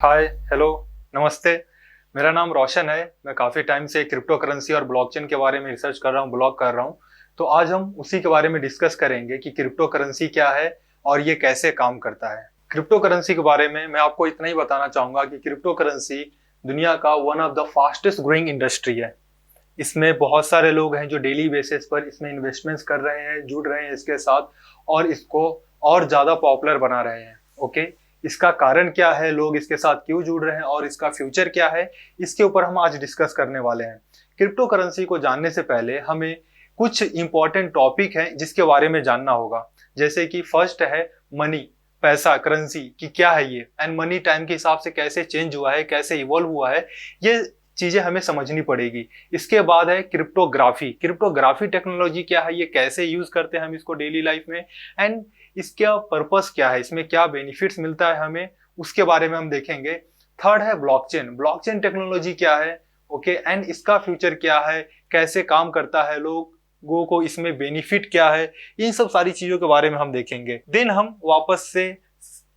हाय, hello, नमस्ते। मेरा नाम रोशन है। मैं काफ़ी टाइम से क्रिप्टो करेंसी और ब्लॉकचेन के बारे में रिसर्च कर रहा हूँ, ब्लॉग कर रहा हूँ। तो आज हम उसी के बारे में डिस्कस करेंगे कि क्रिप्टो करेंसी क्या है और ये कैसे काम करता है। क्रिप्टो करेंसी के बारे में मैं आपको इतना ही बताना चाहूँगा कि क्रिप्टो करेंसी दुनिया का one of the fastest growing industry है। इसमें बहुत सारे लोग हैं जो डेली बेसिस पर इसमें इन्वेस्टमेंट्स कर रहे हैं, जुड़ रहे हैं इसके साथ और इसको और ज़्यादा पॉपुलर बना रहे हैं। ओके, इसका कारण क्या है, लोग इसके साथ क्यों जुड़ रहे हैं और इसका फ्यूचर क्या है, इसके ऊपर हम आज डिस्कस करने वाले हैं। क्रिप्टो करेंसी को जानने से पहले हमें कुछ इंपॉर्टेंट टॉपिक हैं जिसके बारे में जानना होगा। जैसे कि फर्स्ट है मनी, पैसा, करेंसी कि क्या है ये, एंड मनी टाइम के हिसाब से कैसे चेंज हुआ है, कैसे इवॉल्व हुआ है, ये चीजें हमें समझनी पड़ेगी। इसके बाद है क्रिप्टोग्राफी। क्रिप्टोग्राफी टेक्नोलॉजी क्या है, ये कैसे यूज करते हैं हम इसको डेली लाइफ में, एंड इसका पर्पस क्या है, इसमें क्या बेनिफिट्स मिलता है हमें, उसके बारे में हम देखेंगे। थर्ड है ब्लॉकचेन। ब्लॉकचेन टेक्नोलॉजी क्या है, ओके, एंड इसका फ्यूचर क्या है, कैसे काम करता है, लोगों को इसमें बेनिफिट क्या है, इन सब सारी चीजों के बारे में हम देखेंगे। देन हम वापस से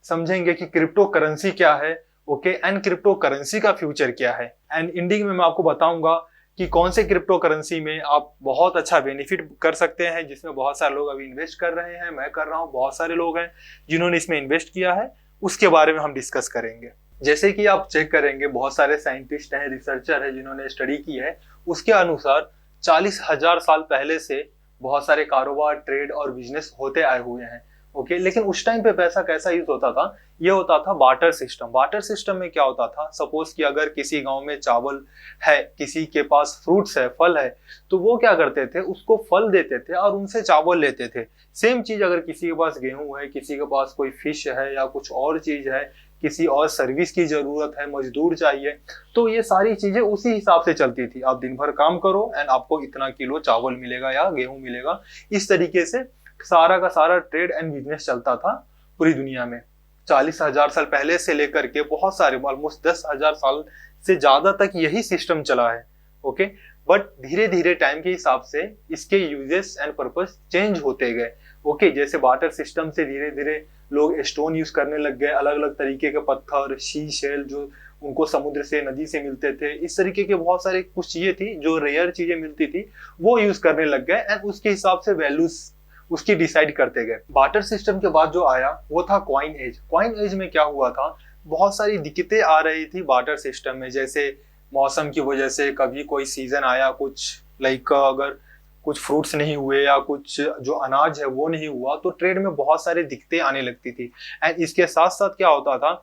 समझेंगे कि क्रिप्टो करेंसी क्या है, ओके, एंड क्रिप्टो करेंसी का फ्यूचर क्या है। एंड एंडिंग में मैं आपको बताऊंगा कि कौन से क्रिप्टो करेंसी में आप बहुत अच्छा बेनिफिट कर सकते हैं, जिसमें बहुत सारे लोग अभी इन्वेस्ट कर रहे हैं, मैं कर रहा हूं, बहुत सारे लोग हैं जिन्होंने इसमें इन्वेस्ट किया है, उसके बारे में हम डिस्कस करेंगे। जैसे कि आप चेक करेंगे, बहुत सारे साइंटिस्ट हैं, रिसर्चर हैं जिन्होंने स्टडी की है, उसके अनुसार 40,000 साल पहले से बहुत सारे कारोबार, ट्रेड और बिजनेस होते आए हुए हैं। ओके, लेकिन उस टाइम पे पैसा कैसा यूज होता था, ये होता था बार्टर सिस्टम। बार्टर सिस्टम में क्या होता था, सपोज कि अगर किसी गांव में चावल है, किसी के पास फ्रूट्स है, फल है, तो वो क्या करते थे, उसको फल देते थे और उनसे चावल लेते थे। सेम चीज अगर किसी के पास गेहूं है, किसी के पास कोई फिश है या कुछ और चीज है, किसी और सर्विस की जरूरत है, मजदूर चाहिए, तो ये सारी चीजें उसी हिसाब से चलती थी। आप दिन भर काम करो एंड आपको इतना किलो चावल मिलेगा या गेहूं मिलेगा। इस तरीके से सारा का सारा ट्रेड एंड बिजनेस चलता था पूरी दुनिया में। 40,000 साल पहले से लेकर के बहुत सारे, ऑलमोस्ट 10,000 साल से ज्यादा तक यही सिस्टम चला है। ओके, बट धीरे धीरे टाइम के हिसाब से इसके यूजेस एंड पर्पस चेंज होते गए। ओके, जैसे बार्टर सिस्टम से धीरे धीरे लोग स्टोन यूज करने लग गए, अलग अलग तरीके के पत्थर, शी शेल जो उनको समुद्र से, नदी से मिलते थे, इस तरीके के बहुत सारे कुछ चीजें थी जो रेयर चीजें मिलती थी, वो यूज करने लग गए एंड उसके हिसाब से वैल्यूज उसकी डिसाइड करते गए। बार्टर सिस्टम के बाद जो आया वो था कॉइन एज। कॉइन एज में क्या हुआ था, बहुत सारी दिक्कतें आ रही थी बार्टर सिस्टम में। जैसे मौसम की वजह से कभी कोई सीजन आया, कुछ लाइक अगर कुछ फ्रूट्स नहीं हुए या कुछ जो अनाज है वो नहीं हुआ, तो ट्रेड में बहुत सारी दिक्कतें आने लगती थी। एंड इसके साथ साथ क्या होता था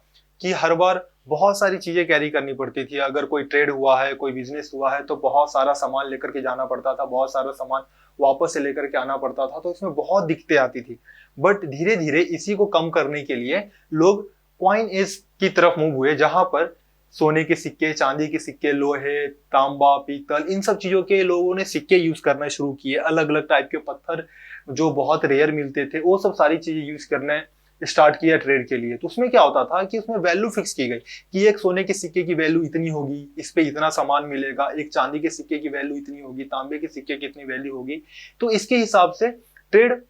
कि हर बार बहुत सारी चीजें कैरी करनी पड़ती थी। अगर कोई ट्रेड हुआ है, कोई बिजनेस हुआ है, तो बहुत सारा सामान लेकर के जाना पड़ता था, बहुत सारा सामान वापस से लेकर के आना पड़ता था, तो इसमें बहुत दिक्कतें आती थी। बट धीरे धीरे इसी को कम करने के लिए लोग क्वाइन एज की तरफ मूव हुए, जहां पर सोने के सिक्के, चांदी के सिक्के, लोहे, तांबा, पीतल, इन सब चीजों के लोगों ने सिक्के यूज करना शुरू किए। अलग अलग टाइप के पत्थर जो बहुत रेयर मिलते थे, वो सब सारी चीजें यूज करने स्टार्ट किया ट्रेड के लिए। तो उसमें क्या होता था कि उसमें वैल्यू फिक्स की गई कि एक सोने के सिक्के की वैल्यू इतनी होगी, इस पे इतना सामान मिलेगा, एक चांदी के सिक्के की वैल्यू इतनी होगी, तांबे के सिक्के की इतनी वैल्यू होगी। तो इसके हिसाब से ट्रेड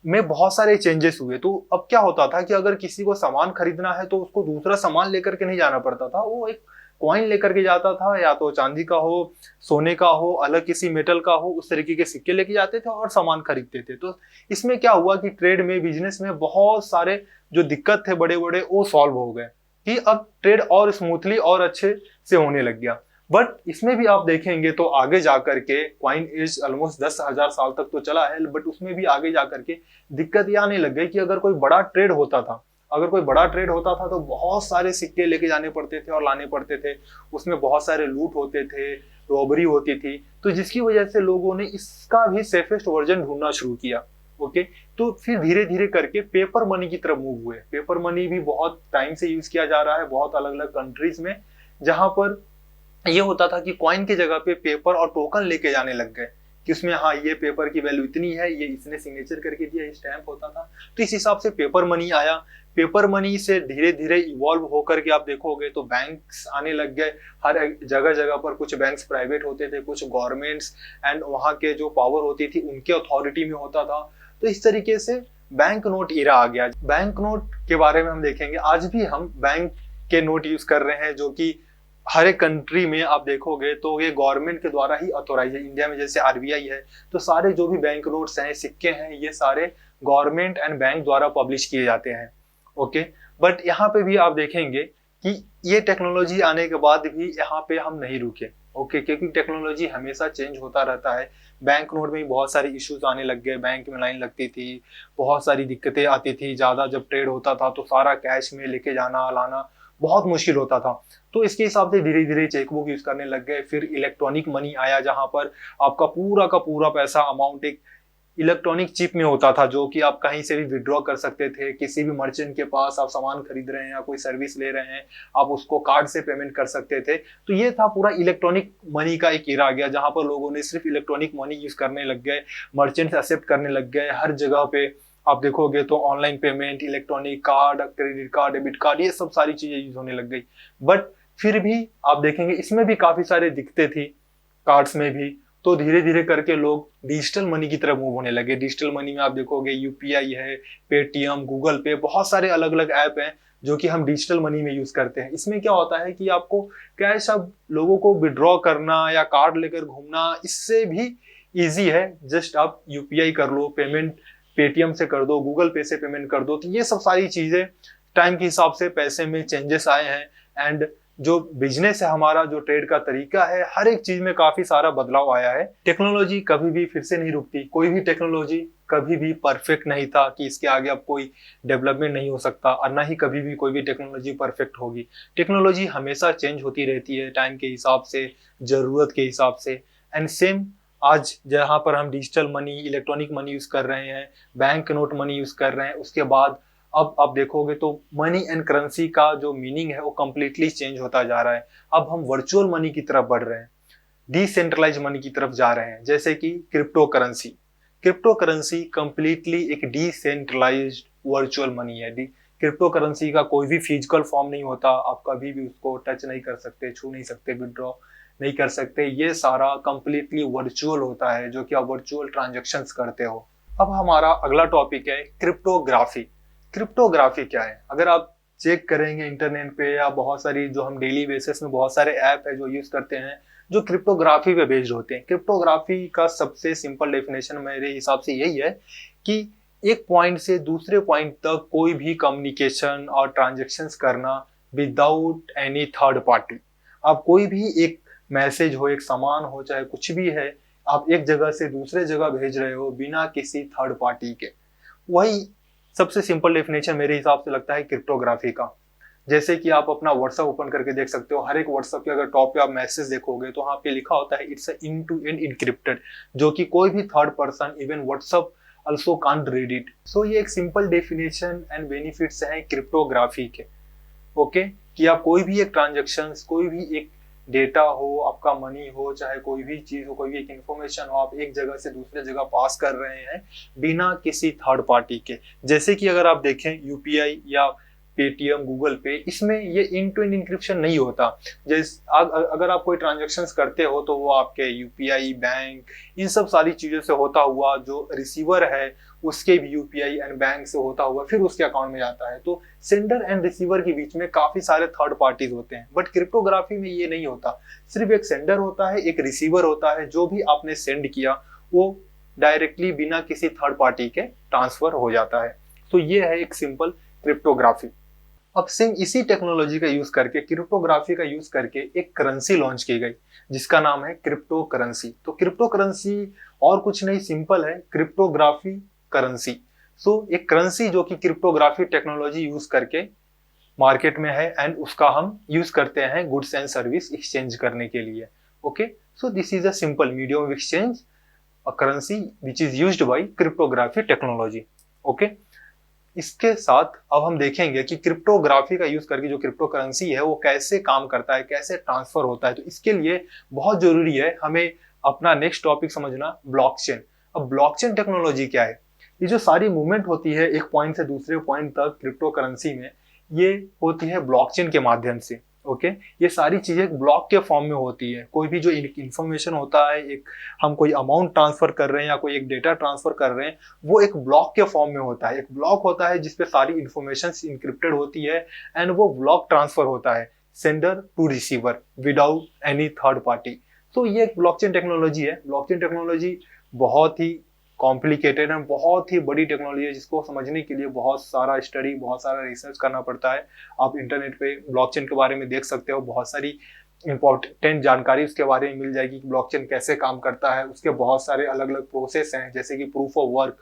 में बहुत सारे चेंजेस हुए। तो अब क्या होता था कि अगर किसी को सामान खरीदना है तो उसको दूसरा सामान लेकर के नहीं जाना पड़ता था, वो एक कॉइन लेकर के जाता था, या तो चांदी का हो, सोने का हो, अलग किसी मेटल का हो, उस तरीके के सिक्के लेके जाते थे और सामान खरीदते थे। तो इसमें क्या हुआ कि ट्रेड में, बिजनेस में बहुत सारे जो दिक्कत थे बड़े बड़े, वो सॉल्व हो गए कि अब ट्रेड और स्मूथली और अच्छे से होने लग गया। बट इसमें भी आप देखेंगे तो आगे जाकर के क्वाइन एज ऑलमोस्ट 10,000 साल तक तो चला है, बट उसमें भी आगे जाकर के दिक्कत ये आने लग गई कि अगर कोई बड़ा ट्रेड होता था, तो बहुत सारे सिक्के लेके जाने पड़ते थे और लाने पड़ते थे। उसमें बहुत सारे लूट होते थे, रॉबरी होती थी, तो जिसकी वजह से लोगों ने इसका भी सेफेस्ट वर्जन ढूंढना शुरू किया। ओके, तो फिर धीरे धीरे करके पेपर मनी की तरफ मूव हुए। पेपर मनी भी बहुत टाइम से यूज किया जा रहा है बहुत अलग अलग कंट्रीज में, जहां पर ये होता था कि कॉइन की जगह पे पेपर और टोकन लेके जाने लग गए कि उसमें हाँ, ये पेपर की वैल्यू इतनी है, ये इसने सिग्नेचर करके दिया, स्टैंप होता था। तो इस हिसाब से पेपर मनी आया। पेपर मनी से धीरे धीरे इवॉल्व होकर के आप देखोगे तो बैंक्स आने लग गए। हर जगह जगह पर कुछ बैंक्स प्राइवेट होते थे, कुछ गवर्नमेंट्स एंड वहाँ के जो पावर होती थी उनके अथॉरिटी में होता था। तो इस तरीके से बैंक नोट इरा आ गया। बैंक नोट के बारे में हम देखेंगे, आज भी हम बैंक के नोट यूज कर रहे हैं, जो कि हर एक कंट्री में आप देखोगे तो ये गवर्नमेंट के द्वारा ही ऑथोराइज है। इंडिया में जैसे आरबीआई है, तो सारे जो भी बैंक नोट्स हैं, सिक्के हैं, ये सारे गवर्नमेंट एंड बैंक द्वारा पब्लिश किए जाते हैं। ओके, बट यहाँ पे भी आप देखेंगे कि ये टेक्नोलॉजी आने के बाद भी यहाँ पे हम नहीं रुके। ओके, क्योंकि टेक्नोलॉजी हमेशा चेंज होता रहता है। बैंक नोट में भी बहुत सारे इश्यूज आने लग गए, बैंक में लाइन लगती थी, बहुत सारी दिक्कतें आती थी, ज्यादा जब ट्रेड होता था तो सारा कैश में लेके जाना लाना बहुत मुश्किल होता था। तो इसके हिसाब से धीरे धीरे चेकबुक यूज करने लग गए। फिर इलेक्ट्रॉनिक मनी आया, जहां पर आपका पूरा का पूरा पैसा अमाउंट एक इलेक्ट्रॉनिक चिप में होता था, जो कि आप कहीं से भी विड्रॉ कर सकते थे। किसी भी मर्चेंट के पास आप सामान खरीद रहे हैं या कोई सर्विस ले रहे हैं, आप उसको कार्ड से पेमेंट कर सकते थे। तो ये था पूरा इलेक्ट्रॉनिक मनी का एक एरा आ गया, जहां पर लोगों ने सिर्फ इलेक्ट्रॉनिक मनी यूज करने लग गए, मर्चेंट एक्सेप्ट करने लग गए। हर जगह पे आप देखोगे तो online payment, electronic card, credit card, debit card, ये सब सारी चीजें यूज होने लग गई। बट फिर भी आप देखेंगे इसमें भी काफी सारी दिक्कतें थी, कार्ड्स में भी। तो धीरे धीरे करके लोग डिजिटल मनी की तरफ मूव होने लगे। डिजिटल मनी में आप देखोगे यूपीआई है, पेटीएम, गूगल पे, बहुत सारे अलग अलग ऐप हैं जो कि हम डिजिटल मनी में यूज करते हैं। इसमें क्या होता है कि आपको कैश अब लोगों को विड्रॉ करना या कार्ड लेकर घूमना इससे भी इजी है। जस्ट आप यूपीआई कर लो, पेमेंट पेटीएम से कर दो, गूगल पे से पेमेंट कर दो। तो ये सब सारी चीजें टाइम के हिसाब से पैसे में चेंजेस आए हैं। एंड जो बिजनेस है हमारा, जो ट्रेड का तरीका है, हर एक चीज में काफी सारा बदलाव आया है। टेक्नोलॉजी कभी भी फिर से नहीं रुकती। कोई भी टेक्नोलॉजी कभी भी परफेक्ट नहीं था कि इसके आगे अब कोई डेवलपमेंट नहीं हो सकता, और ना ही कभी भी कोई भी टेक्नोलॉजी परफेक्ट होगी। टेक्नोलॉजी हमेशा चेंज होती रहती है टाइम के हिसाब से, जरूरत के हिसाब से। एंड सेम आज जहां पर हम digital money, electronic money use कर रहे हैं, बैंक नोट मनी यूज कर रहे हैं, उसके बाद अब आप देखोगे तो मनी एंड करेंसी का जो मीनिंग है वो कंप्लीटली चेंज होता जा रहा है। अब हम वर्चुअल मनी की तरफ बढ़ रहे हैं, डिसेंट्रलाइज मनी की तरफ जा रहे हैं, जैसे कि crypto currency. Crypto currency completely एक डिसेंट्रलाइज्ड वर्चुअल मनी है। क्रिप्टो करेंसी का कोई भी फिजिकल फॉर्म नहीं होता, आप कभी भी उसको टच नहीं कर सकते, छू नहीं सकते, विड्रॉ नहीं कर सकते। ये सारा कंप्लीटली वर्चुअल होता है, जो कि आप वर्चुअल ट्रांजैक्शंस करते हो। अब हमारा अगला टॉपिक है क्रिप्टोग्राफी। क्रिप्टोग्राफी क्या है? अगर आप चेक करेंगे इंटरनेट पे, या बहुत सारी जो हम डेली बेसिस में बहुत सारे ऐप है जो यूज करते हैं जो क्रिप्टोग्राफी पे बेस्ड होते हैं। क्रिप्टोग्राफी का सबसे सिंपल डेफिनेशन मेरे हिसाब से यही है कि एक पॉइंट से दूसरे पॉइंट तक कोई भी कम्युनिकेशन और ट्रांजेक्शन्स करना विदाउट एनी थर्ड पार्टी। आप कोई भी एक मैसेज हो, एक सामान हो, चाहे कुछ भी है, आप एक जगह से दूसरे जगह भेज रहे हो बिना किसी थर्ड पार्टी के। वही सबसे सिंपल डेफिनेशन मेरे हिसाब से लगता है क्रिप्टोग्राफी का। जैसे कि आप अपना व्हाट्सएप ओपन करके देख सकते हो, हर एक व्हाट्सएप के अगर टॉप पे आप मैसेज देखोगे तो वहां पे लिखा होता है it's end to end encrypted, जो कि कोई भी third person, even WhatsApp also can't read it। so ये एक सिंपल डेफिनेशन एंड बेनिफिट्स हैं क्रिप्टोग्राफी के। ओके, कि आप कोई भी एक ट्रांजेक्शन, कोई भी एक डेटा हो, आपका मनी हो, चाहे कोई भी चीज हो, कोई भी एक इंफॉर्मेशन हो, आप एक जगह से दूसरे जगह पास कर रहे हैं बिना किसी थर्ड पार्टी के। जैसे कि अगर आप देखें यूपीआई या पेटीएम, गूगल पे, इसमें ये इंड टू इंड इंक्रिप्शन नहीं होता। जैसे अगर आप कोई ट्रांजेक्शन्स करते हो तो वो आपके यूपीआई, बैंक, इन सब सारी चीजों से होता हुआ, जो रिसीवर है उसके भी यूपीआई एंड बैंक से होता हुआ फिर उसके अकाउंट में जाता है। तो सेंडर एंड रिसीवर के बीच में काफी सारे थर्ड पार्टीज होते हैं। बट क्रिप्टोग्राफी में ये नहीं होता। सिर्फ एक सेंडर होता है, एक रिसीवर होता है, जो भी आपने सेंड किया वो डायरेक्टली बिना किसी थर्ड पार्टी के ट्रांसफर हो जाता है। तो ये है एक सिंपल क्रिप्टोग्राफी। अब सेम इसी टेक्नोलॉजी का यूज करके, क्रिप्टोग्राफी का यूज करके एक करेंसी लॉन्च की गई जिसका नाम है क्रिप्टो करेंसी। तो क्रिप्टो करेंसी और कुछ नहीं, सिंपल है, क्रिप्टोग्राफी करेंसी। सो एक करेंसी जो कि क्रिप्टोग्राफी टेक्नोलॉजी यूज करके मार्केट में है, एंड उसका हम यूज करते हैं गुड्स एंड सर्विस एक्सचेंज करने के लिए। Okay, so this is a simple medium of exchange, a currency which is used by cryptography technology. Okay, इसके साथ अब हम देखेंगे कि क्रिप्टोग्राफी का यूज करके जो क्रिप्टो करेंसी है वो कैसे काम करता है, कैसे ट्रांसफर होता है। तो इसके लिए बहुत जरूरी है हमें अपना नेक्स्ट टॉपिक समझना, ब्लॉकचेन। अब ब्लॉकचेन टेक्नोलॉजी क्या है? ये जो सारी मूवमेंट होती है एक पॉइंट से दूसरे पॉइंट तक क्रिप्टो करेंसी में, ये होती है ब्लॉकचेन के माध्यम से। ओके ये सारी चीजें एक ब्लॉक के फॉर्म में होती है। कोई भी जो इंफॉर्मेशन होता है, एक हम कोई अमाउंट ट्रांसफर कर रहे हैं या कोई एक डेटा ट्रांसफर कर रहे हैं, वो एक ब्लॉक के फॉर्म में होता है। एक ब्लॉक होता है जिसपे सारी इंफॉर्मेशन इंक्रिप्टेड होती है एंड वो ब्लॉक ट्रांसफर होता है sender to receiver without any third party. तो ये एक ब्लॉकचेन टेक्नोलॉजी है। ब्लॉकचेन टेक्नोलॉजी बहुत ही कॉम्प्लिकेटेड है, बहुत ही बड़ी टेक्नोलॉजी है, जिसको समझने के लिए बहुत सारा स्टडी, बहुत सारा रिसर्च करना पड़ता है। आप इंटरनेट पे ब्लॉकचेन के बारे में देख सकते हो, बहुत सारी इंपॉर्टेंट जानकारी उसके बारे में मिल जाएगी कि ब्लॉकचेन कैसे काम करता है। उसके बहुत सारे अलग अलग प्रोसेस हैं, जैसे कि proof of work,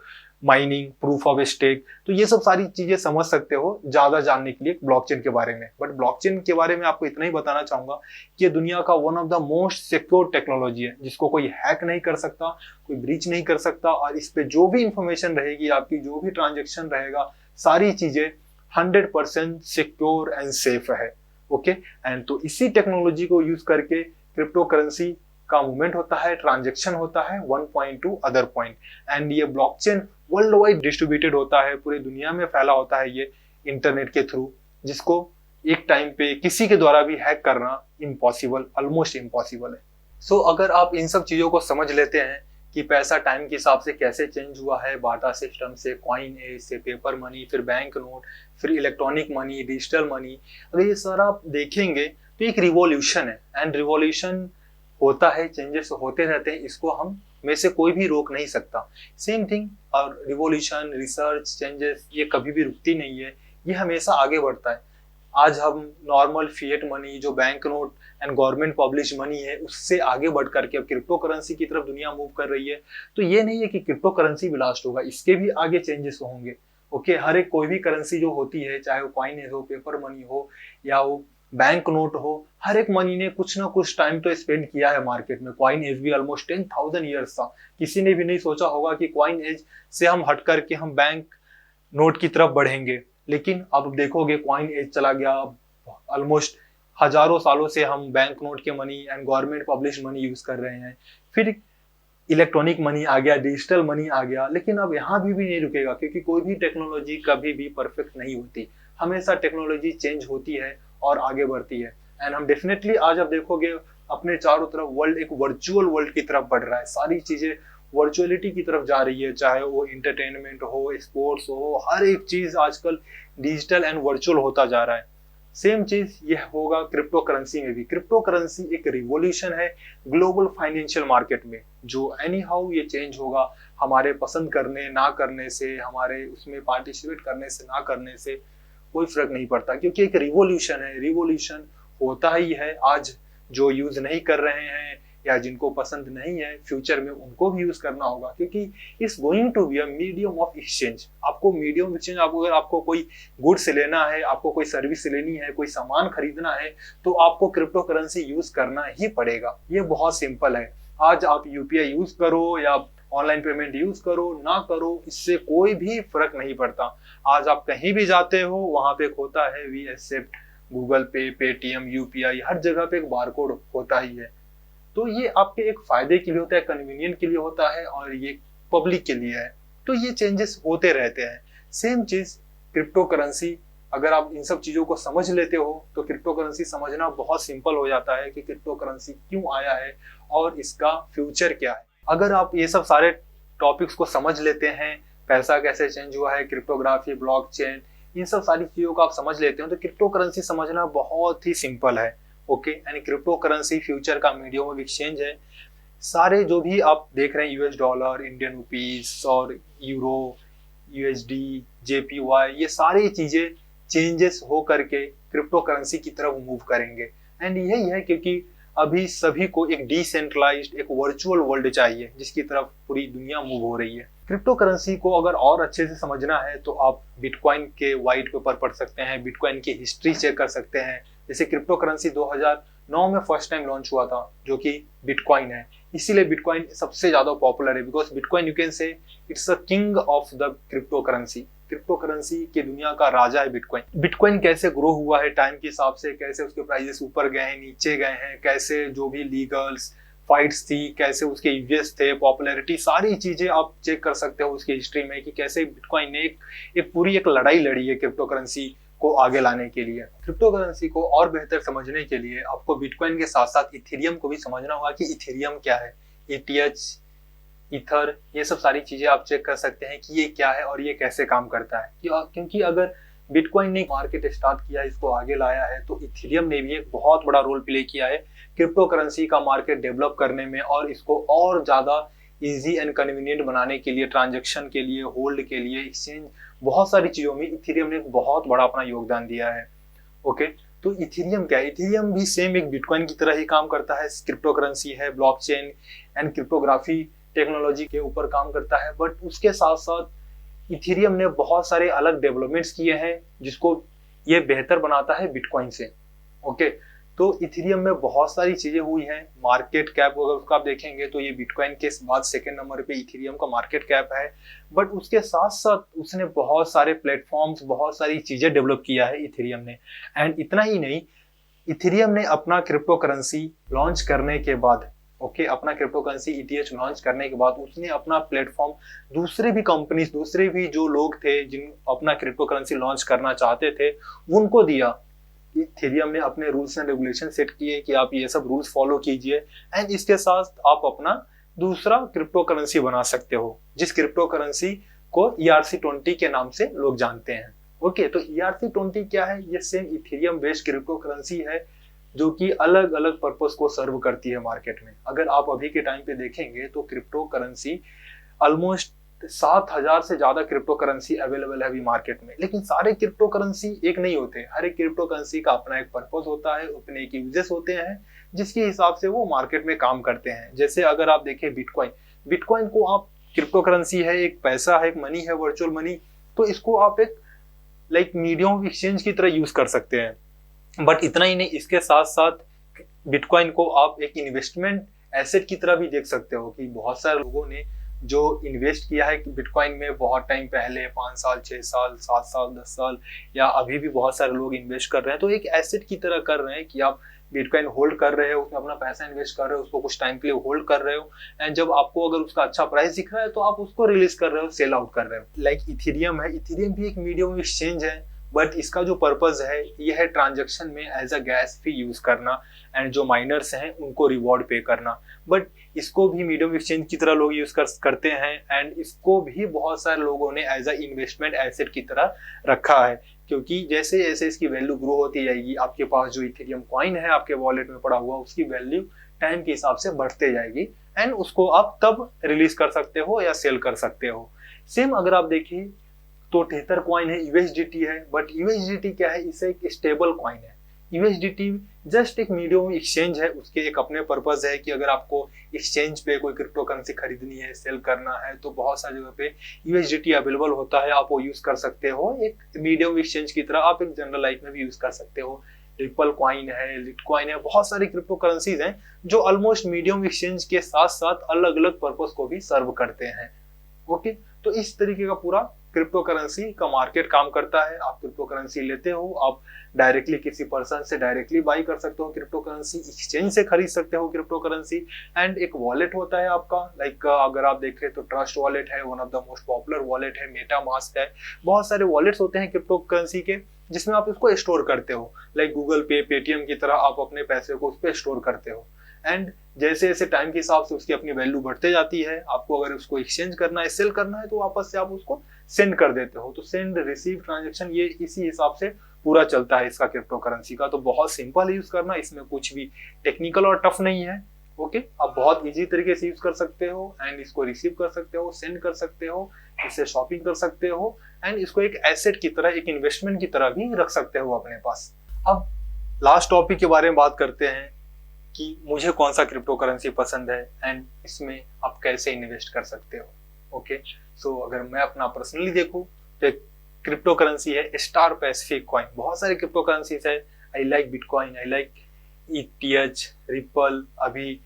mining, proof of stake. तो ये सब सारी चीजें समझ सकते हो ज्यादा जानने के लिए ब्लॉकचेन के बारे में। बट ब्लॉकचेन के बारे में आपको इतना ही बताना चाहूंगा कि ये दुनिया का one of the most secure technology है, जिसको कोई हैक नहीं कर सकता, कोई ब्रीच नहीं कर सकता। और इस पे जो भी इंफॉर्मेशन रहेगी, आपकी जो भी ट्रांजेक्शन रहेगा, सारी चीजें 100% सिक्योर एंड सेफ है। ओके एंड तो इसी टेक्नोलॉजी को यूज करके क्रिप्टो करेंसी का मूवमेंट होता है, ट्रांजैक्शन होता है one point two other point. And ये ब्लॉकचेन वर्ल्ड वाइड डिस्ट्रीब्यूटेड होता है, पूरी दुनिया में फैला होता है ये इंटरनेट के थ्रू, जिसको एक टाइम पे किसी के द्वारा भी हैक करना इम्पॉसिबल, ऑलमोस्ट इम्पॉसिबल है। सो अगर आप इन सब चीजों को समझ लेते हैं कि पैसा टाइम के हिसाब से कैसे चेंज हुआ है, बाटा सिस्टम से, कॉइन एज से, पेपर मनी, फिर बैंक नोट, फिर इलेक्ट्रॉनिक मनी, डिजिटल मनी, अगर ये सारा आप देखेंगे तो एक रिवॉल्यूशन है। एंड रिवॉल्यूशन होता है, चेंजेस होते रहते हैं, इसको हम में से कोई भी रोक नहीं सकता। सेम थिंग, और रिवॉल्यूशन, रिसर्च, चेंजेस ये कभी भी रुकती नहीं है, ये हमेशा आगे बढ़ता है। आज हम नॉर्मल फिएट मनी, जो bank note and government publish money है, उससे आगे बढ़ करके अब क्रिप्टो करेंसी की तरफ दुनिया मूव कर रही है। तो ये नहीं है कि क्रिप्टो करेंसी भी लास्ट होगा, इसके भी आगे चेंजेस होंगे। ओके हर एक कोई भी करेंसी जो होती है, चाहे वो कॉइन हो, पेपर मनी हो, या वो बैंक नोट हो, हर एक मनी ने कुछ ना कुछ टाइम तो स्पेंड किया है मार्केट में। कॉइन एज भी ऑलमोस्ट 10,000 ईयर्स था। किसी ने भी नहीं सोचा होगा कि कॉइन एज से हम हट करके हम बैंक नोट की तरफ बढ़ेंगे। लेकिन अब देखोगे कॉइन एज चला गया, ऑलमोस्ट हजारों सालों से हम बैंक नोट के money and government publish money use कर रहे हैं। फिर इलेक्ट्रॉनिक मनी आ गया, डिजिटल मनी आ गया। लेकिन अब यहाँ भी नहीं रुकेगा, क्योंकि कोई भी टेक्नोलॉजी कभी भी परफेक्ट नहीं होती, हमेशा टेक्नोलॉजी चेंज होती है और आगे बढ़ती है। एंड हम डेफिनेटली आज आप देखोगे अपने चारों तरफ वर्ल्ड एक वर्चुअल वर्ल्ड की तरफ बढ़ रहा है, सारी चीजें वर्चुअलिटी की तरफ जा रही है, चाहे वो इंटरटेनमेंट हो, स्पोर्ट्स हो, हर एक चीज आजकल डिजिटल एंड वर्चुअल होता जा रहा है। सेम चीज ये होगा क्रिप्टो करेंसी में भी। क्रिप्टो करेंसी एक रिवॉल्यूशन है ग्लोबल फाइनेंशियल मार्केट में, जो एनी हाउ ये चेंज होगा। हमारे पसंद करने ना करने से, हमारे उसमें पार्टिसिपेट करने से ना करने से कोई फर्क नहीं पड़ता, क्योंकि एक रिवॉल्यूशन है। रिवॉल्यूशन होता ही है। आज जो यूज नहीं कर रहे हैं या जिनको पसंद नहीं है, फ्यूचर में उनको भी यूज करना होगा, क्योंकि it's going to be a medium of exchange. आपको मीडियम एक्सचेंज, अगर आपको कोई गुड्स लेना है, आपको कोई सर्विस लेनी है, कोई सामान खरीदना है, तो आपको क्रिप्टो करेंसी यूज करना ही पड़ेगा। ये बहुत सिंपल है। आज आप यूपीआई यूज करो या ऑनलाइन पेमेंट यूज करो ना करो, इससे कोई भी फर्क नहीं पड़ता। आज आप कहीं भी जाते हो, वहां पे एक होता है वी एक्सेप्ट गूगल पे, पेटीएम, यूपीआई, हर जगह पे एक बारकोड होता ही है। तो ये आपके एक फायदे के लिए होता है, कन्वीनियंट के लिए होता है, और ये पब्लिक के लिए है। तो ये चेंजेस होते रहते हैं। सेम चीज क्रिप्टो करेंसी, अगर आप इन सब चीजों को समझ लेते हो तो क्रिप्टो करेंसी समझना बहुत सिंपल हो जाता है कि क्रिप्टो करेंसी क्यों आया है और इसका फ्यूचर क्या है। अगर आप ये सब सारे टॉपिक्स को समझ लेते हैं, पैसा कैसे चेंज हुआ है, क्रिप्टोग्राफी, ब्लॉकचेन, इन सब सारी चीजों को आप समझ लेते हो, तो क्रिप्टो करेंसी समझना बहुत ही सिंपल है। Okay and crypto currency future का मीडियम ऑफ एक्सचेंज है। सारे जो भी आप देख रहे हैं, यूएस डॉलर, इंडियन रुपीस और यूरो, यूएसडी, जेपीवाई, ये सारी चीजें चेंजेस हो करके क्रिप्टो करेंसी की तरफ मूव करेंगे। एंड यही है क्योंकि अभी सभी को एक डिसेंट्रलाइज्ड, एक वर्चुअल वर्ल्ड चाहिए, जिसकी तरफ पूरी दुनिया मूव हो रही है। क्रिप्टो करेंसी को अगर और अच्छे से समझना है तो आप बिटकॉइन के व्हाइट पेपर पढ़ सकते हैं, बिटकॉइन की हिस्ट्री चेक कर सकते हैं। जैसे क्रिप्टो करेंसी 2009 में फर्स्ट टाइम लॉन्च हुआ था, जो कि बिटकॉइन है। इसीलिए बिटकॉइन सबसे ज्यादा पॉपुलर है, because bitcoin you can say it's the king of the crypto currency. Crypto currency की दुनिया का राजा है बिटकॉइन। बिटकॉइन कैसे ग्रो हुआ है टाइम के हिसाब से, कैसे उसके प्राइसेस ऊपर गए हैं, नीचे गए हैं, कैसे जो भी लीगल्स फाइट्स थी, कैसे उसके यूएस थे, पॉपुलैरिटी, सारी चीजें आप चेक कर सकते हो उसकी हिस्ट्री में कि कैसे बिटकॉइन ने एक पूरी एक लड़ाई लड़ी है क्रिप्टो करेंसी को आगे लाने के लिए। क्रिप्टो करेंसी को और बेहतर समझने के लिए आपको बिटकॉइन के साथ साथ इथेरियम को भी समझना होगा कि इथेरियम क्या है। ETH, ईथर, ये सब सारी चीजें आप चेक कर सकते हैं कि ये क्या है और ये कैसे काम करता है। क्योंकि अगर बिटकॉइन ने मार्केट स्टार्ट किया, इसको आगे लाया है, तो इथेरियम ने भी एक बहुत बड़ा रोल प्ले किया है क्रिप्टो करेंसी का मार्केट डेवलप करने में और इसको और ज्यादा इजी एंड कन्वीनियंट बनाने के लिए, ट्रांजेक्शन के लिए, होल्ड के लिए, एक्सचेंज, बहुत सारी चीजों में इथेरियम ने बहुत बड़ा अपना योगदान दिया है। ओके, तो इथेरियम क्या है? इथेरियम भी सेम एक बिटकॉइन की तरह ही काम करता है, क्रिप्टो करेंसी है, ब्लॉकचेन एंड क्रिप्टोग्राफी टेक्नोलॉजी के ऊपर काम करता है। बट उसके साथ साथ इथेरियम ने बहुत सारे अलग डेवलपमेंट्स किए हैं जिसको ये बेहतर बनाता है बिटकॉइन से। ओके, तो इथेरियम में बहुत सारी चीजें हुई हैं। मार्केट कैप अगर उसका आप देखेंगे तो ये बिटकॉइन के बाद सेकंड नंबर पे इथेरियम का मार्केट कैप है। बट उसके साथ साथ उसने बहुत सारे प्लेटफॉर्म्स, बहुत सारी चीजें डेवलप किया है इथेरियम ने। एंड इतना ही नहीं, इथेरियम ने अपना क्रिप्टो करेंसी लॉन्च करने के बाद, अपना क्रिप्टो करेंसी ETH लॉन्च करने के बाद उसने अपना प्लेटफॉर्म दूसरे भी कंपनीज, दूसरे भी जो लोग थे जिन अपना क्रिप्टो करेंसी लॉन्च करना चाहते थे, उनको दिया। इथेरियम ने अपने रूल्स एंड रेगुलेशन सेट किए कि आप ये सब रूल्स फॉलो कीजिए एंड इसके साथ आप अपना दूसरा क्रिप्टो करेंसी बना सकते हो, जिस क्रिप्टो करेंसी को ERC-20 के नाम से लोग जानते हैं। ओके, तो ERC-20 क्या है? ये same Ethereum based crypto currency है जो कि अलग अलग पर्पस को सर्व करती है मार्केट में। अगर आप अभी के टाइम पे देखेंगे तो क्रिप्टो करेंसी ऑलमोस्ट 7,000 से ज्यादा क्रिप्टो करेंसी अवेलेबल है अभी मार्केट में। लेकिन सारे क्रिप्टो करेंसी एक नहीं होते, हर एक क्रिप्टो करेंसी का अपना एक पर्पस होता है, अपने एक यूजेस होते हैं जिसके हिसाब से वो मार्केट में काम करते हैं। जैसे अगर आप देखें बिटकॉइन को आप क्रिप्टो करेंसी है, एक पैसा है, एक मनी है, वर्चुअल मनी, तो इसको आप एक मीडियम ऑफ एक्सचेंज की तरह यूज कर सकते हैं। बट इतना ही नहीं, इसके साथ साथ बिटकॉइन को आप एक इन्वेस्टमेंट एसेट की तरह भी देख सकते हो कि बहुत सारे लोगों ने जो इन्वेस्ट किया है बिटकॉइन में बहुत टाइम पहले, 5 साल, 6 साल, 7 साल, 10 साल, या अभी भी बहुत सारे लोग इन्वेस्ट कर रहे हैं, तो एक एसेट की तरह कर रहे हैं कि आप बिटकॉइन होल्ड कर रहे हो, उसमें अपना पैसा इन्वेस्ट कर रहे हो, उसको कुछ टाइम के लिए होल्ड कर रहे हो एंड जब आपको अगर उसका अच्छा प्राइस दिख रहा है तो आप उसको रिलीज कर रहे हो, सेल आउट कर रहे हो। लाइक इथेरियम है, इथेरियम भी एक मीडियम एक्सचेंज है, बट इसका जो पर्पस है ये है ट्रांजैक्शन में as a gas fee use करना एंड जो माइनर्स हैं उनको रिवॉर्ड पे करना। बट इसको भी मीडियम एक्सचेंज की तरह लोग यूज करते हैं एंड इसको भी बहुत सारे लोगों ने एज अ इन्वेस्टमेंट एसेट की तरह रखा है, क्योंकि जैसे जैसे इसकी वैल्यू ग्रो होती जाएगी, आपके पास जो इथेरियम कॉइन है आपके वॉलेट में पड़ा हुआ, उसकी वैल्यू टाइम के हिसाब से बढ़ते जाएगी एंड उसको आप तब रिलीज कर सकते हो या सेल कर सकते हो। सेम अगर आप देखिए तो टेथर कॉइन है, USDT है, बट USDT क्या है? इसे एक स्टेबल कॉइन है। USDT जस्ट एक मीडियम एक्सचेंज है, उसके एक अपने पर्पस है कि अगर आपको एक्सचेंज पे कोई क्रिप्टो करेंसी खरीदनी है, सेल करना है, तो बहुत सारी जगह पे USDT अवेलेबल होता है, आप वो यूज कर सकते हो एक मीडियम एक्सचेंज की तरह। आप एक जनरल लाइफ में भी यूज कर सकते हो। रिपल कॉइन है, लिटकॉइन है, बहुत सारी क्रिप्टो करेंसीज हैं जो ऑलमोस्ट मीडियम एक्सचेंज के साथ साथ अलग अलग पर्पस को भी सर्व करते हैं। ओके, तो इस तरीके का पूरा क्रिप्टो करेंसी का मार्केट काम करता है। आप क्रिप्टो करेंसी लेते हो, आप डायरेक्टली किसी पर्सन से डायरेक्टली बाई कर सकते हो क्रिप्टो करेंसी, एक्सचेंज से खरीद सकते हो क्रिप्टो करेंसी एंड एक वॉलेट होता है आपका। लाइक अगर आप देखें तो ट्रस्ट वॉलेट है, one of the most popular wallet है, मेटामास्क है, बहुत सारे वॉलेट्स होते हैं क्रिप्टो करेंसी के जिसमें आप इसको स्टोर करते हो। लाइक गूगल पे, पेटीएम की तरह आप अपने पैसे को उस पर स्टोर करते हो एंड जैसे जैसे टाइम के हिसाब से उसकी अपनी वैल्यू बढ़ते जाती है, आपको अगर उसको एक्सचेंज करना है, सेल करना है, तो वापस से आप उसको सेंड कर देते हो। तो सेंड रिसीव ट्रांजैक्शन ये इसी हिसाब से पूरा चलता है इसका क्रिप्टो करेंसी का। तो बहुत सिंपल यूज करना, इसमें कुछ भी टेक्निकल और टफ नहीं है। ओके, आप बहुत इजी तरीके से यूज कर सकते हो एंड इसको रिसीव कर सकते हो, सेंड कर सकते हो, इससे शॉपिंग कर सकते हो एंड इसको एक एसेट की तरह, एक इन्वेस्टमेंट की तरह भी रख सकते हो अपने पास। अब लास्ट टॉपिक के बारे में बात करते हैं कि मुझे कौन सा क्रिप्टो करेंसी पसंद है एंड इसमें आप कैसे इन्वेस्ट कर सकते हो। ओके, सो अगर मैं अपना पर्सनली देखूं तो एक क्रिप्टो करेंसी है स्टार पैसिफिक कॉइन। बहुत सारे क्रिप्टो करेंसीज है, I like bitcoin, I like ETH, ripple, अभी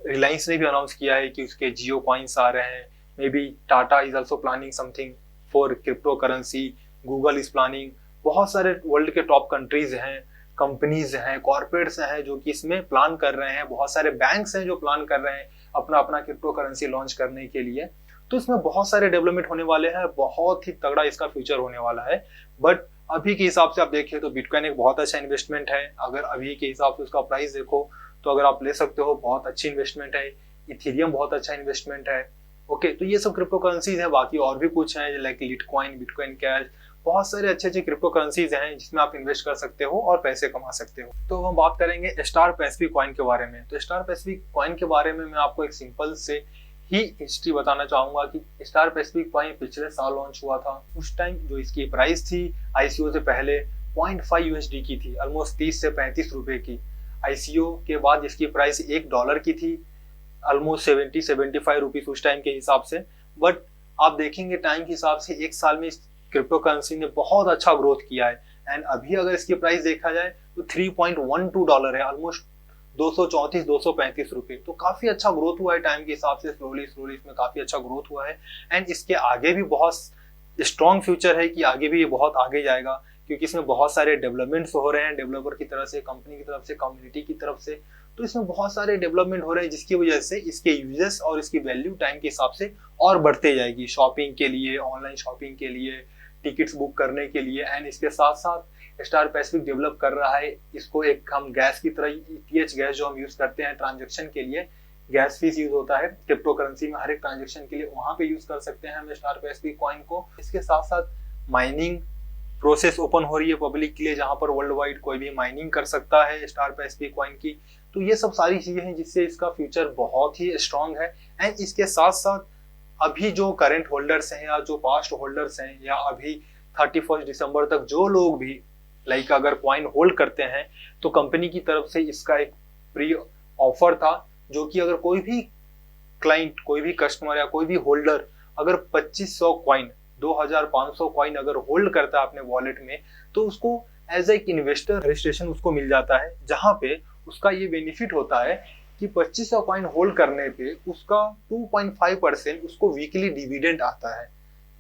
रिलायंस ने भी अनाउंस किया है कि उसके जियो कॉइन्स आ रहे हैं। May be Tata is also planning something for crypto currency, Google is planning, बहुत सारे वर्ल्ड के टॉप कंट्रीज हैं, कंपनीज हैं, कॉर्पोरेट्स हैं जो कि इसमें प्लान कर रहे हैं, बहुत सारे बैंक्स हैं जो प्लान कर रहे हैं अपना अपना क्रिप्टो करेंसी लॉन्च करने के लिए। तो इसमें बहुत सारे डेवलपमेंट होने वाले हैं, बहुत ही तगड़ा इसका फ्यूचर होने वाला है। बट अभी के हिसाब से आप देखें तो बिटकॉइन एक बहुत अच्छा इन्वेस्टमेंट है। अगर अभी के हिसाब से उसका प्राइस देखो तो अगर आप ले सकते हो, बहुत अच्छी इन्वेस्टमेंट है। इथेरियम बहुत अच्छा इन्वेस्टमेंट है। ओके, तो ये सब क्रिप्टो करेंसीज है। बाकी और भी कुछ है लाइक लिटकॉइन, बिटकॉइन कैश, बहुत सारे अच्छे अच्छे क्रिप्टो करेंसीज हैं जिसमें आप इन्वेस्ट कर सकते हो और पैसे कमा सकते हो। तो हम बात करेंगे स्टार पैसिफिक कॉइन के बारे में। तो स्टार पैसिफिक कॉइन के बारे में मैं आपको एक सिंपल से ही हिस्ट्री बताना चाहूंगा कि स्टार पैसिफिक कॉइन पिछले साल लॉन्च हुआ था। उस टाइम जो इसकी प्राइस थी आईसीओ से पहले 0.5 यूएसडी की थी, ऑलमोस्ट 30 से 35 रुपए की। आईसीओ के बाद इसकी प्राइस $1 की थी, ऑलमोस्ट 70-75 रुपीज उस टाइम के हिसाब से। बट आप देखेंगे टाइम के हिसाब से एक साल में क्रिप्टो करेंसी ने बहुत अच्छा ग्रोथ किया है। एंड अभी अगर इसकी प्राइस देखा जाए तो $3.12 है, ऑलमोस्ट 234-235 रुपए। तो काफी अच्छा ग्रोथ हुआ है टाइम के हिसाब से। स्लोली स्लोली इसमें काफी अच्छा ग्रोथ हुआ है। एंड इसके आगे भी बहुत स्ट्रॉन्ग फ्यूचर है कि आगे भी ये बहुत आगे जाएगा, क्योंकि इसमें बहुत सारे डेवलपमेंट्स हो रहे हैं, डेवलपर की तरफ से, कंपनी की तरफ से, कम्युनिटी की तरफ से। तो इसमें बहुत सारे डेवलपमेंट हो रहे हैं जिसकी वजह से इसके यूजर्स और इसकी वैल्यू टाइम के हिसाब से और बढ़ते जाएगी, शॉपिंग के लिए, ऑनलाइन शॉपिंग के लिए, टिकट्स बुक करने के लिए। एंड इसके साथ साथ स्टार पैसिफिक डेवलप कर रहा है इसको एक हम गैस की तरह, ईटीएच गैस जो हम यूज करते हैं ट्रांजेक्शन के लिए, गैस फीस यूज होता है क्रिप्टो करेंसी में हर एक ट्रांजेक्शन के लिए, वहां पे यूज कर सकते हैं हम स्टार पैसिफिक कॉइन को। इसके साथ साथ माइनिंग प्रोसेस ओपन हो रही है पब्लिक के लिए, जहां पर वर्ल्ड वाइड कोई भी माइनिंग कर सकता है स्टार पैसिफिक कॉइन की। तो ये सब सारी चीजें हैं जिससे इसका फ्यूचर बहुत ही स्ट्रांग है। एंड इसके साथ साथ अभी जो करंट होल्डर्स हैं या जो पास्ट होल्डर्स हैं या अभी 31 दिसंबर तक जो लोग भी लाइक अगर कॉइन होल्ड करते हैं, तो कंपनी की तरफ से इसका एक प्री ऑफर था, जो कि अगर कोई भी क्लाइंट, कोई भी कस्टमर या कोई भी होल्डर अगर 2500 कॉइन, 2500 कॉइन अगर होल्ड करता है अपने वॉलेट में, तो उसको एज एक इन्वेस्टर रजिस्ट्रेशन उसको मिल जाता है, जहां पे उसका ये बेनिफिट होता है कि 2500 कॉइन होल्ड करने पे उसका 2.5% उसको वीकली डिविडेंड आता है।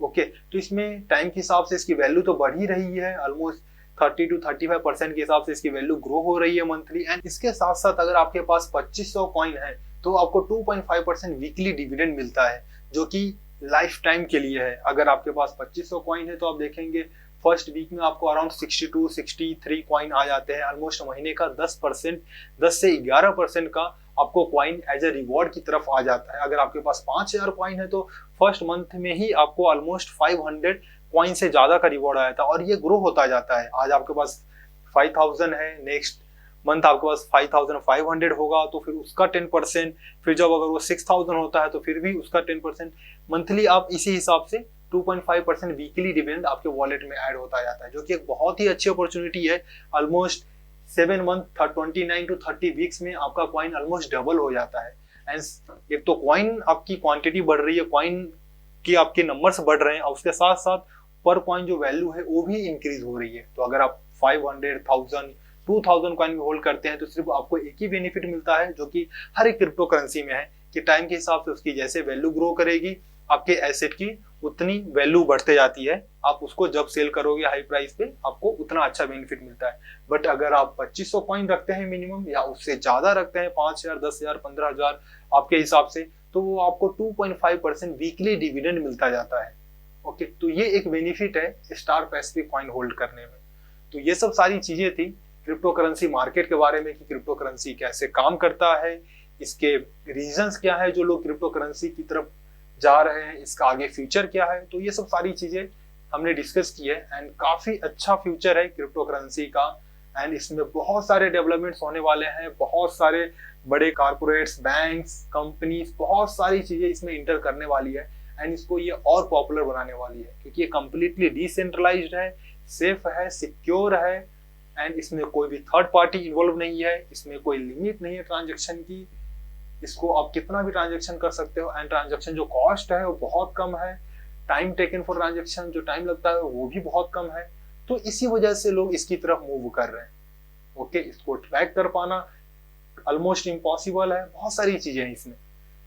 ओके, तो इसमें टाइम के हिसाब से इसकी वैल्यू तो बढ़ ही रही है, ऑलमोस्ट 30-35% के हिसाब से इसकी वैल्यू ग्रो हो रही है मंथली। एंड इसके साथ साथ अगर आपके पास 2500 कॉइन है तो आपको 2.5% वीकली डिविडेंड मिलता है, जो कि लाइफ टाइम के लिए है। अगर आपके पास 2500 कॉइन है तो आप देखेंगे फर्स्ट वीक में आपको अराउंड 62-63 कॉइन आ जाते हैं, ऑलमोस्ट महीने का 10%, 10 से 11% का आपको कॉइन एज ए रिवॉर्ड की तरफ आ जाता है। अगर आपके पास 5000 कॉइन है तो फर्स्ट मंथ में ही आपको ऑलमोस्ट 500 कॉइन से ज्यादा का रिवॉर्ड आया था, और ये ग्रो होता जाता है। आज आपके पास 5000 है, नेक्स्ट मंथ आपके पास 5500 होगा तो फिर उसका 10%, फिर जब अगर वो 6000 होता है तो फिर भी उसका 10%। मंथली आप इसी हिसाब से 2.5% वीकली डिविडेंड आपके वॉलेट में ऐड होता जाता है, जो कि एक बहुत ही अच्छी अपॉर्चुनिटी है। ऑलमोस्ट 7 मंथ 29 to 30 वीक्स में आपका कॉइन ऑलमोस्ट डबल हो जाता है। एंड एक तो कॉइन आपकी क्वांटिटी बढ़ रही है, कॉइन की आपके नंबर्स बढ़ रहे हैं, और उसके साथ साथ पर कॉइन जो वैल्यू है वो भी इंक्रीज हो रही है। तो अगर आप 500, 1000, 2000 कॉइन भी होल्ड करते हैं तो सिर्फ आपको एक ही बेनिफिट मिलता है, जो कि हर एक क्रिप्टो करेंसी में है, कि टाइम के हिसाब से उसकी जैसे वैल्यू ग्रो करेगी, आपके एसेट की उतनी वैल्यू बढ़ते जाती है। आप उसको जब सेल करोगे हाई प्राइस पे, आपको उतना अच्छा बेनिफिट मिलता है। बट अगर आप 2500 कॉइन रखते हैं मिनिमम, या उससे ज्यादा रखते हैं, 5000, 10000, 15000 आपके हिसाब से, तो वो आपको 2.5% वीकली डिविडेंड मिलता जाता है। ओके, तो ये एक बेनिफिट है स्टार पैसिफिक कॉइन होल्ड करने में। तो ये सब सारी चीजें थी क्रिप्टो करेंसी मार्केट के बारे में, कि क्रिप्टो करेंसी कैसे काम करता है, इसके रीजंस क्या है जो लोग क्रिप्टो करेंसी की तरफ जा रहे हैं, इसका आगे फ्यूचर क्या है। तो ये सब सारी चीजें हमने डिस्कस की है। एंड काफी अच्छा फ्यूचर है क्रिप्टो करेंसी का। एंड इसमें बहुत सारे डेवलपमेंट्स होने वाले हैं, बहुत सारे बड़े कारपोरेट्स, बैंक्स, कंपनीज, बहुत सारी चीजें इसमें इंटर करने वाली है। एंड इसको ये और पॉपुलर बनाने वाली है, क्योंकि ये कम्प्लीटली डिसेंट्रलाइज्ड है, सेफ है, सिक्योर है। एंड इसमें कोई भी थर्ड पार्टी इन्वॉल्व नहीं है, इसमें कोई लिमिट नहीं है ट्रांजेक्शन की, इसको आप कितना भी ट्रांजेक्शन कर सकते हो। एंड ट्रांजेक्शन जो कॉस्ट है वो बहुत कम है, टाइम टेकन फॉर ट्रांजेक्शन जो टाइम लगता है वो भी बहुत कम है। तो इसी वजह से लोग इसकी तरफ मूव कर रहे हैं। ओके, इसको ट्रैक कर पाना ऑलमोस्ट इम्पॉसिबल है, बहुत सारी चीजें हैं इसमें,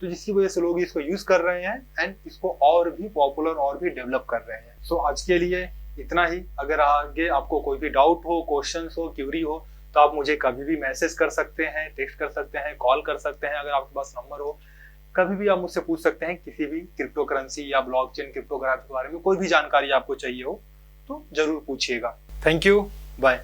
तो जिसकी वजह से लोग इसको यूज कर रहे हैं एंड इसको और भी पॉपुलर और भी डेवलप कर रहे हैं। सो आज के लिए इतना ही। अगर आगे आपको कोई भी डाउट हो, क्वेश्चन हो, क्यूरी हो, तो आप मुझे कभी भी मैसेज कर सकते हैं, टेक्स्ट कर सकते हैं, कॉल कर सकते हैं। अगर आपके पास नंबर हो, कभी भी आप मुझसे पूछ सकते हैं किसी भी क्रिप्टो करेंसी या ब्लॉकचेन क्रिप्टोग्राफी के बारे में कोई भी जानकारी आपको चाहिए हो तो जरूर पूछिएगा। Thank you, bye.